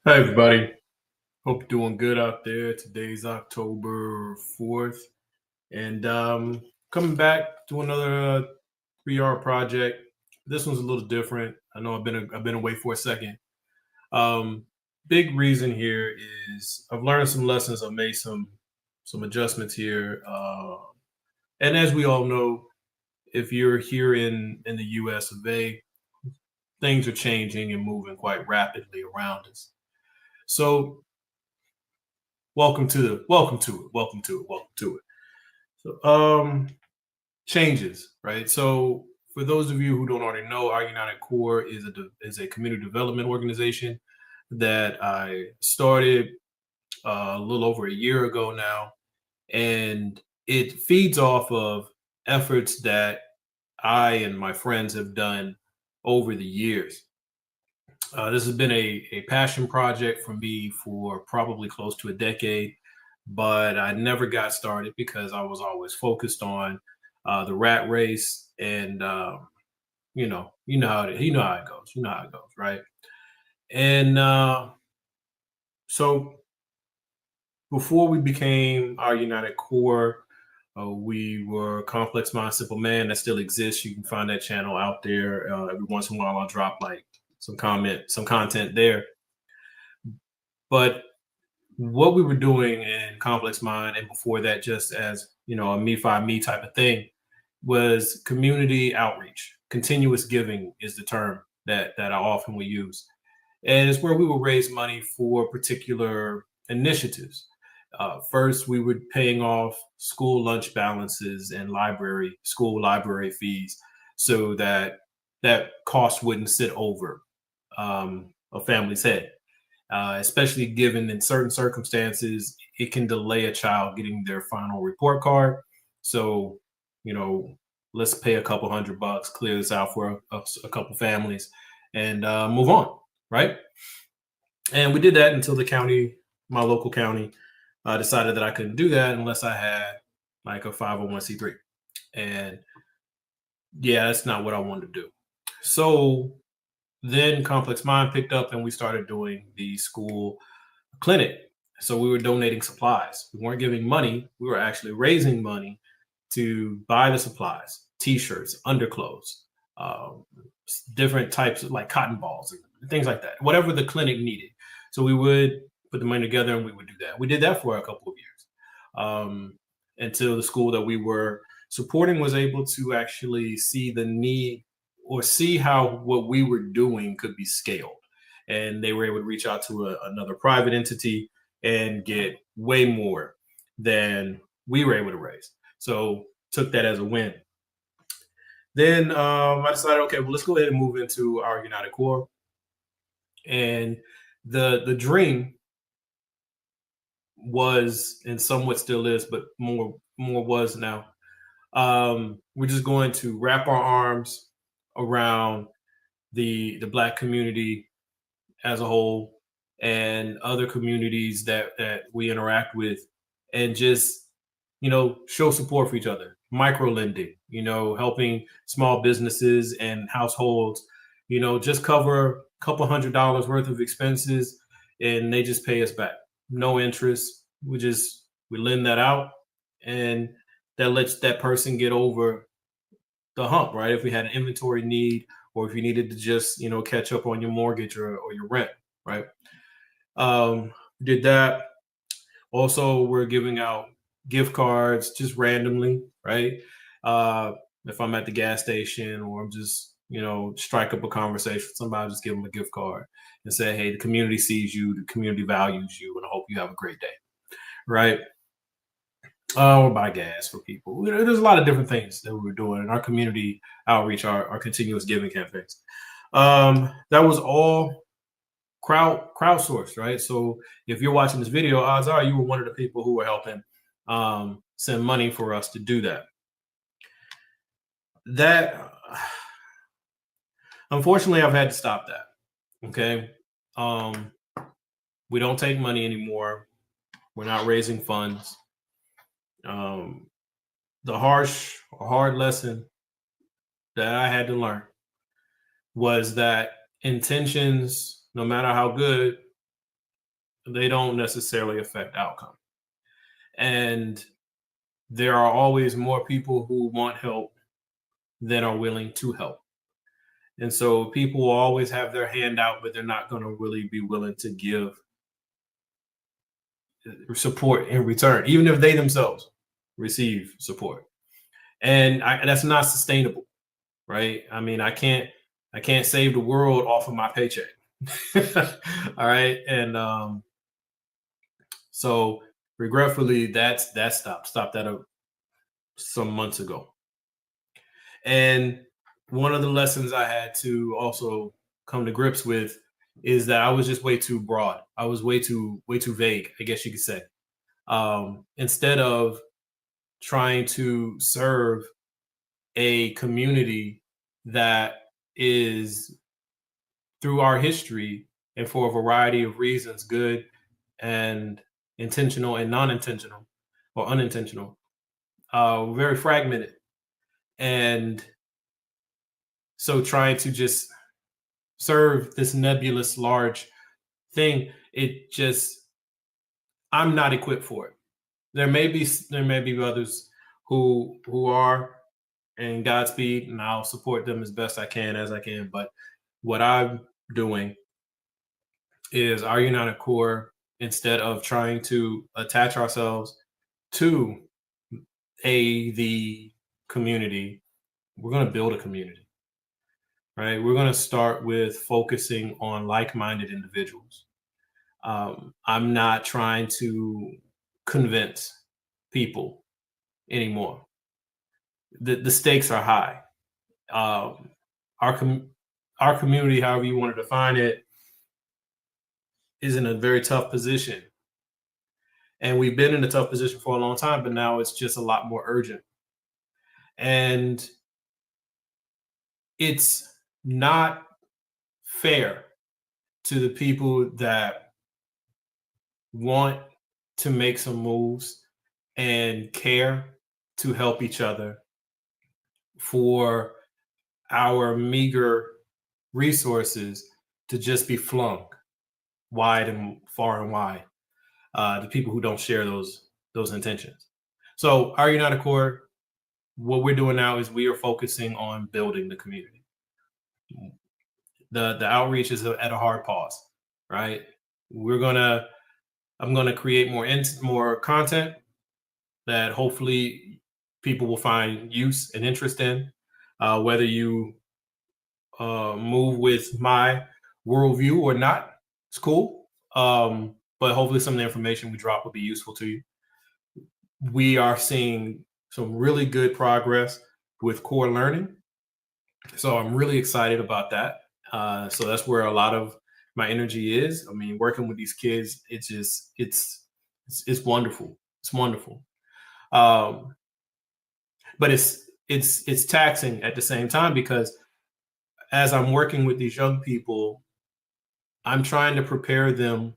Hi, everybody. Hope you're doing good out there. Today's October 4th, and coming back to another 3R project. This one's a little different. I know I've been away for a second. Um, Big reason here is I've learned some lessons. I've made some adjustments here, and as we all know, if you're here in the U.S. of A., things are changing and moving quite rapidly around us. So welcome to it. So, changes, right? So, for those of you who don't already know, our United Core is a community development organization that I started a little over a year ago now, and it feeds off of efforts that I and my friends have done over the years. This has been a passion project for me for probably close to a decade, but I never got started because I was always focused on the rat race, and you know how it goes, right? And so before we became our United Core, we were Complex Mind Simple Man. That still exists. You can find that channel out there. Every once in a while, I'll drop like some content there. But what we were doing in Complex Mind, and before that, just as a me fi me type of thing, was community outreach. Continuous giving is the term that I often will use, and it's where we will raise money for particular initiatives. First, we were paying off school lunch balances and school library fees, so that cost wouldn't sit over a family's head, especially given in certain circumstances, it can delay a child getting their final report card. So, you know, let's pay a couple $100, clear this out for a couple families, and move on, right? And we did that until my local county, decided that I couldn't do that unless I had like a 501c3. And yeah, that's not what I wanted to do. So then Complex Mind picked up and we started doing the school clinic. So we were donating supplies. We weren't giving money. We were actually raising money to buy the supplies, t-shirts, underclothes, um, different types of like cotton balls and things like that, whatever the clinic needed. So we would put the money together and we would do that. We did that for a couple of years, until the school that we were supporting was able to actually see the need or see how what we were doing could be scaled. And they were able to reach out to another private entity and get way more than we were able to raise. So took that as a win. Then I decided, okay, well, let's go ahead and move into our United Core. And the dream was, and somewhat still is, but more was now. We're just going to wrap our arms around the Black community as a whole and other communities that we interact with, and just show support for each other. Micro lending, helping small businesses and households, just cover a couple $100 worth of expenses, and they just pay us back, no interest. We lend that out, and that lets that person get over the hump, right? If we had an inventory need, or if you needed to just catch up on your mortgage or your rent, right? Did that. Also, we're giving out gift cards just randomly, right? If I'm at the gas station or I'm just, strike up a conversation with somebody, just give them a gift card and say, hey, the community sees you, the community values you, and I hope you have a great day, right? Or buy gas for people. There's a lot of different things that we're doing in our community outreach, our continuous giving campaigns. That was all crowdsourced, right? So if you're watching this video, odds are you were one of the people who were helping send money for us to do that. That unfortunately, I've had to stop that. Okay, we don't take money anymore. We're not raising funds. The hard lesson that I had to learn was that intentions, no matter how good, they don't necessarily affect outcome. And there are always more people who want help than are willing to help. And so people will always have their hand out, but they're not going to really be willing to give support in return, even if they themselves receive support. And that's not sustainable, right? I mean, I can't save the world off of my paycheck. All right. And so regretfully, that stopped that some months ago. And one of the lessons I had to also come to grips with is that I was just way too broad. I was way too vague, I guess you could say. Instead of trying to serve a community that is, through our history and for a variety of reasons, good and intentional and non-intentional or unintentional, very fragmented. And so trying to just serve this nebulous large thing, I'm not equipped for it. There may be others who are, and Godspeed, and I'll support them as best I can as I can. But what I'm doing is our United Core, instead of trying to attach ourselves to the community, we're going to build a community, right? We're going to start with focusing on like-minded individuals. I'm not trying to convince people anymore. The stakes are high. Our community, however you want to define it, is in a very tough position. And we've been in a tough position for a long time, but now it's just a lot more urgent. And it's not fair to the people that want to make some moves and care to help each other for our meager resources to just be flung wide and far and wide. The people who don't share those intentions. So our United Core, what we're doing now is we are focusing on building the community. The outreach is at a hard pause, right? I'm gonna create more content that hopefully people will find use and interest in. Whether you move with my worldview or not, it's cool. But hopefully some of the information we drop will be useful to you. We are seeing some really good progress with core learning. So I'm really excited about that. So that's where a lot of my energy is. I mean, working with these kids, it's wonderful. It's wonderful. But it's taxing at the same time, because as I'm working with these young people, I'm trying to prepare them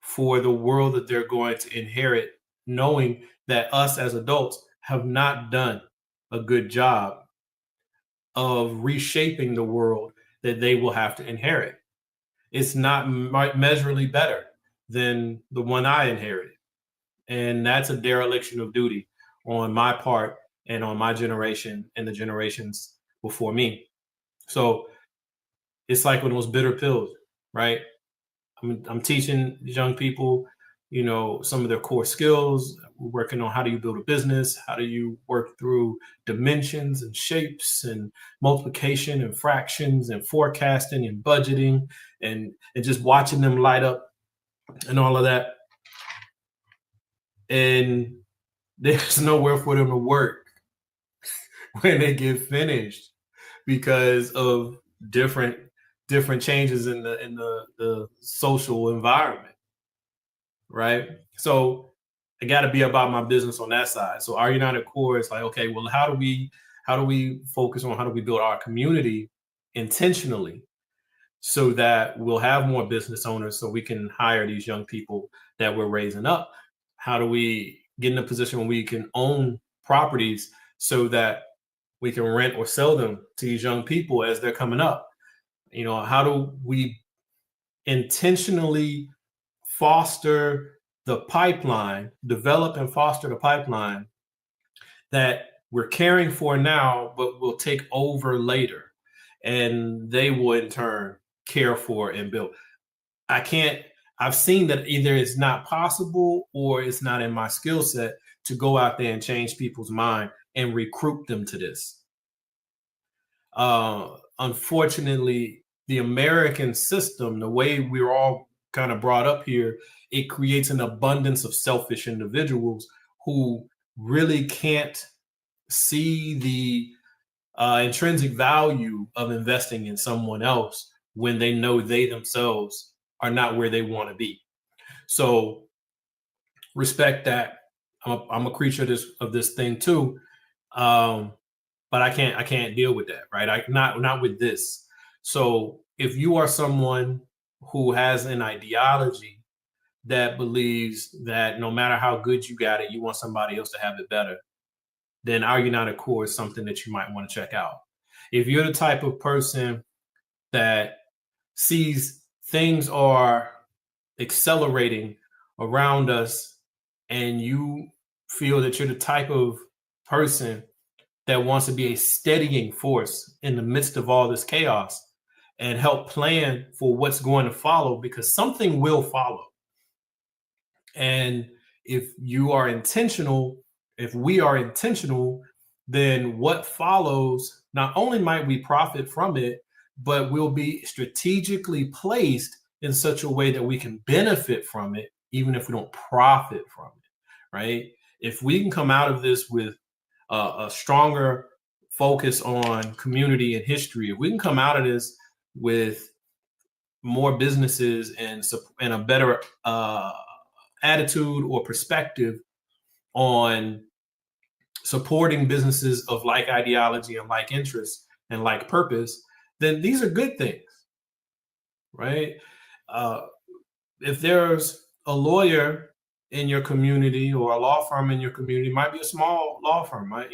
for the world that they're going to inherit, knowing that us as adults have not done a good job of reshaping the world that they will have to inherit. It's not measurably better than the one I inherited. And that's a dereliction of duty on my part and on my generation and the generations before me. So it's like one of those bitter pills, right? I'm teaching young people, some of their core skills. We're working on how do you build a business? How do you work through dimensions and shapes and multiplication and fractions and forecasting and budgeting and just watching them light up and all of that. And there's nowhere for them to work when they get finished because of different changes in the social environment, right? So I got to be about my business on that side. So our United Core is like, okay, well, how do we focus on how do we build our community intentionally so that we'll have more business owners so we can hire these young people that we're raising up? How do we get in a position where we can own properties so that we can rent or sell them to these young people as they're coming up? How do we intentionally foster the pipeline, develop and foster the pipeline that we're caring for now, but will take over later. And they will in turn care for and build. I've seen that either it's not possible or it's not in my skill set to go out there and change people's mind and recruit them to this. Unfortunately, the American system, the way we're all kind of brought up here, it creates an abundance of selfish individuals who really can't see the intrinsic value of investing in someone else when they know they themselves are not where they want to be. So respect that. I'm a creature of this thing too. But I can't deal with that, right? Not with this. So if you are someone who has an ideology that believes that no matter how good you got it, you want somebody else to have it better, then our United Core is something that you might want to check out. If you're the type of person that sees things are accelerating around us and you feel that you're the type of person that wants to be a steadying force in the midst of all this chaos and help plan for what's going to follow, because something will follow. And if you are intentional, if we are intentional, then what follows, not only might we profit from it, but we'll be strategically placed in such a way that we can benefit from it, even if we don't profit from it, right? If we can come out of this with a stronger focus on community and history, if we can come out of this with more businesses and a better attitude or perspective on supporting businesses of like ideology and like interests and like purpose, then these are good things, right? If there's a lawyer in your community or a law firm in your community, might be a small law firm, right?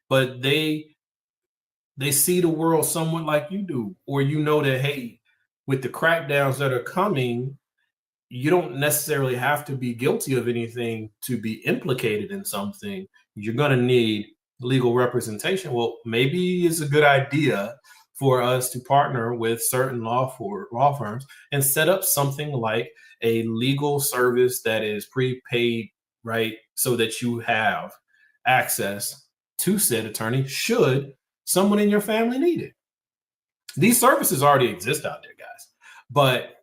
But they see the world somewhat like you do, or that, hey, with the crackdowns that are coming, you don't necessarily have to be guilty of anything to be implicated in something. You're going to need legal representation. Well, maybe it's a good idea for us to partner with certain law firms and set up something like a legal service that is prepaid, right? So that you have access to said attorney should someone in your family need it. These services already exist out there, guys, but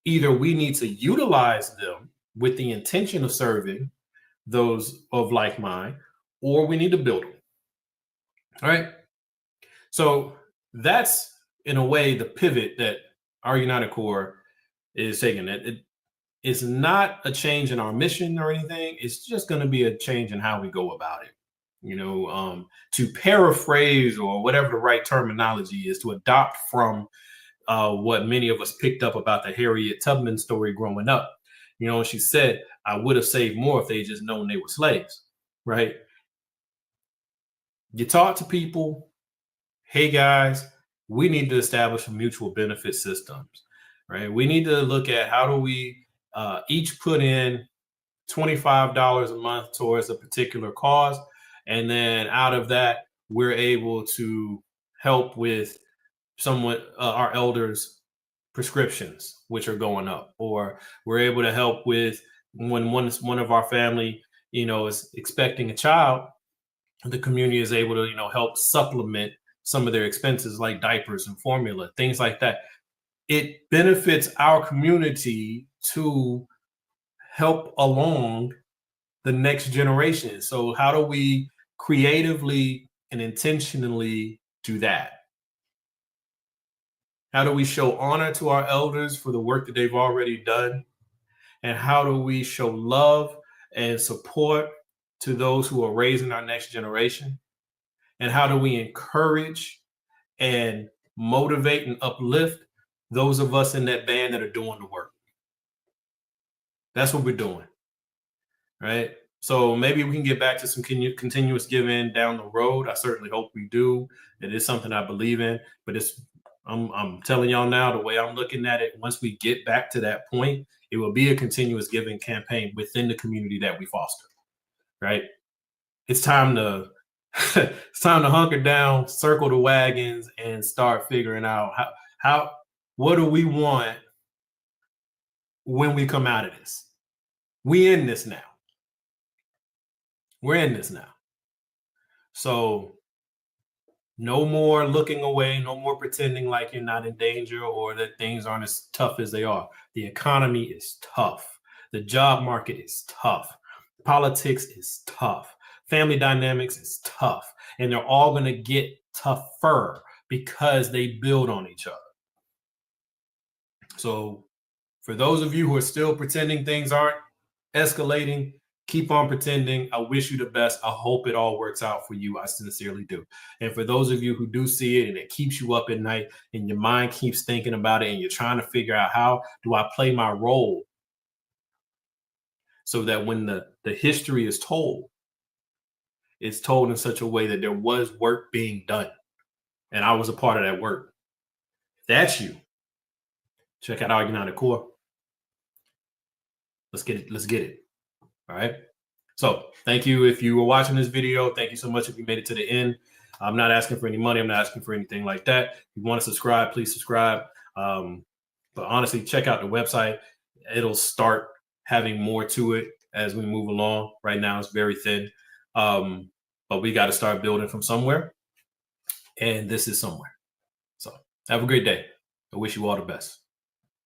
either we need to utilize them with the intention of serving those of like mind, or we need to build them. All right. So that's, in a way, the pivot that our United Core is taking. It's not a change in our mission or anything. It's just going to be a change in how we go about it. To paraphrase, or whatever the right terminology is, to adopt from what many of us picked up about the Harriet Tubman story growing up. She said, I would have saved more if they just known they were slaves, right? You talk to people, hey guys, we need to establish a mutual benefit systems, right? We need to look at how do we each put in $25 a month towards a particular cause. And then out of that, we're able to help with somewhat our elders' prescriptions, which are going up, or we're able to help with when one of our family, is expecting a child, the community is able to, help supplement some of their expenses like diapers and formula, things like that. It benefits our community to help along the next generation. So how do we creatively and intentionally do that? How do we show honor to our elders for the work that they've already done? And how do we show love and support to those who are raising our next generation? And how do we encourage and motivate and uplift those of us in that band that are doing the work? That's what we're doing, right? So maybe we can get back to some continuous giving down the road. I certainly hope we do. It is something I believe in, but it's I'm telling y'all now, the way I'm looking at it, once we get back to that point, it will be a continuous giving campaign within the community that we foster. Right? It's time to it's time to hunker down, circle the wagons, and start figuring out how what do we want when we come out of this. We in this now. We're in this now. So no more looking away, no more pretending like you're not in danger or that things aren't as tough as they are. The economy is tough. The job market is tough. Politics is tough. Family dynamics is tough. And they're all going to get tougher because they build on each other. So for those of you who are still pretending things aren't escalating, keep on pretending. I wish you the best. I hope it all works out for you. I sincerely do. And for those of you who do see it and it keeps you up at night and your mind keeps thinking about it and you're trying to figure out how do I play my role so that when the history is told, it's told in such a way that there was work being done. And I was a part of that work. If that's you, check out our United Core. Let's get it. Let's get it. All right. So thank you if you were watching this video. Thank you so much if you made it to the end. I'm not asking for any money. I'm not asking for anything like that. If you want to subscribe, please subscribe. But honestly, check out the website. It'll start having more to it as we move along. Right now, it's very thin. But we got to start building from somewhere. And this is somewhere. So have a great day. I wish you all the best.